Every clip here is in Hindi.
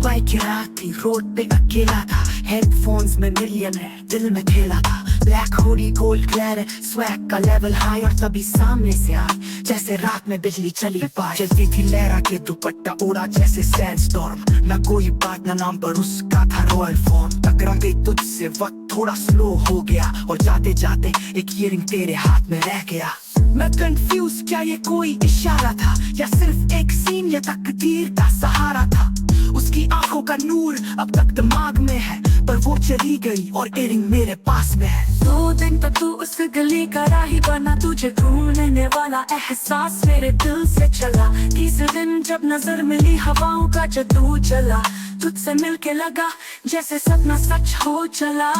दुबई की रात थी, रोड पे अकेला था, हेडफोन्स में मिलियनर दिल में खेला था। Black hoodie gold glare, swag का लेवल हाई, और तभी सामने से आई जैसे रात में बिजली चली पाई। चलती थी लहरा के दुपट्टा उड़ा जैसे सैंडस्टॉर्म, न कोई बात न नाम पर उसका था रॉयल फॉर्म। टकरा गई तुझसे वक्त थोड़ा स्लो हो गया, और जाते जाते एक ईयरिंग तेरे हाथ में रह गया। मैं कंफ्यूज, क्या ये कोई इशारा था या सिर्फ एक सीन, या तकदीर का सहारा था। उसकी आंखों का नूर अब तक दिमाग में है, पर वो चली गई और इयरिंग मेरे पास में है। 2 दिन तक तू उस गली का राही बना, तुझे ढूंढने वाला एहसास मेरे दिल से चला। तीसरे दिन जब नजर मिली हवाओं का जादू चला, तुझसे मिलके लगा जैसे सपना सच हो चला।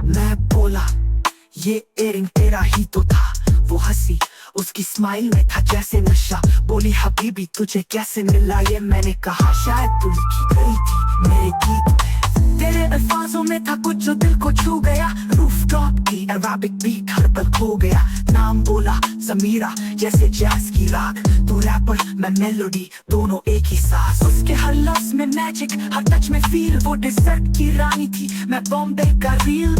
मैं बोला ये इयरिंग तेरा ही तो था। वो हंसी, उसकी स्माइल में था जैसे नशा। बोली हबीबी तुझे कैसे मिला ये, मैंने कहा शायद तू लिखी गई थी मेरे गीत में। तेरे अल्फाजों में था कुछ जो दिल को छू गया। रूफटॉप की अराबिक बीट हर पल खो गया। नाम बोला समीरा जैसे जैज की राग, तू रैपर मैं मेलोडी, दोनों एक ही सांस। उसके हर लफ्ज में मैजिक, हर टच में फील। वो डेजर्ट की रानी थी, मैं बॉम्बे का रील।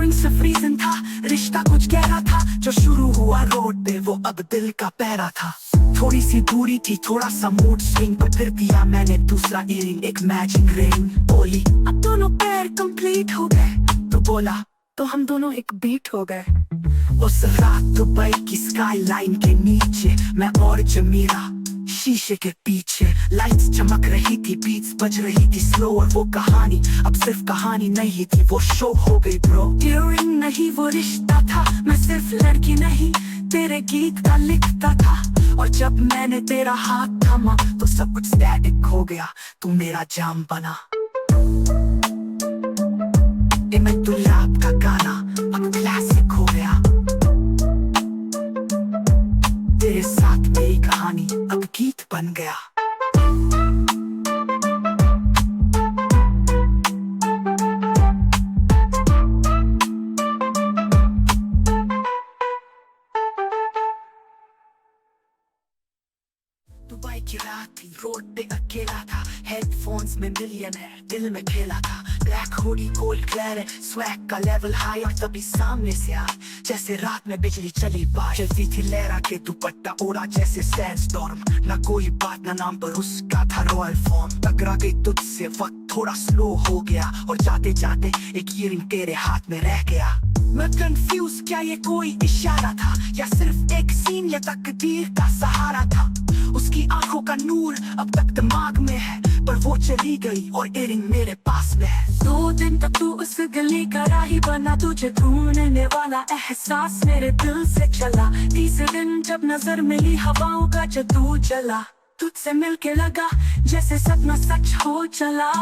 इयरिंग सिर्फ रीजन था, रिश्ता कुछ गहरा था। जो शुरू हुआ रोड पे वो अब दिल का पैरा था। थोड़ी सी दूरी थी, थोड़ा सा मूड स्विंग, पर फिर दिया मैंने दूसरा इयरिंग, एक मैचिंग रिंग। बोली अब दोनों पैर कंप्लीट हो गए, तो बोला तो हम दोनों एक बीट हो गए। उस रात दुबई की स्काई लाइन के नीचे, मैं और जमीरा शीशे के पीछे। लाइट्स चमक रही थी, बीट्स बज रही थी स्लो, और वो कहानी अब सिर्फ कहानी नहीं थी, वो शो हो गई ब्रो। इयरिंग नहीं वो रिश्ता था, मैं सिर्फ लड़की नहीं तेरे गीत का लिखता था। और जब मैंने तेरा हाथ थामा तो सब कुछ स्टैटिक हो गया, तू मेरा जाम बना। दुलाब का गाना अब क्लासिक हो गया, तेरे साथ मेरी कहानी अब गीत बन गया। दुबई की रात थी, रोड पे अकेला था, हेडफोन्स में मिलियनर दिल में खेला था। Black hoodie gold glare, swag का लेवल हाई, और तभी सामने से आ जैसे रात में बिजली चली पाई। चलती थी लहरा के दुपट्टा उड़ा जैसे सैंडस्टॉर्म, न कोई बात न नाम पर उसका था रॉयल फॉर्म। टकरा गई तुझसे वक्त थोड़ा स्लो हो गया, और जाते जाते एक ईयरिंग तेरे हाथ में रह गया। मैं कंफ्यूज, क्या ये कोई इशारा था या सिर्फ एक सीन, या तकदीर का सहारा था। उसकी आंखों का नूर अब तक दिमाग में है, पर वो चली गई और इयरिंग मेरे पास में है। 2 दिन तक तू उस गली का राही बना, तुझे ढूंढने वाला एहसास मेरे दिल से चला। तीसरे दिन जब नजर मिली हवाओं का जादू चला, तुझसे मिलके लगा जैसे सपना सच हो चला।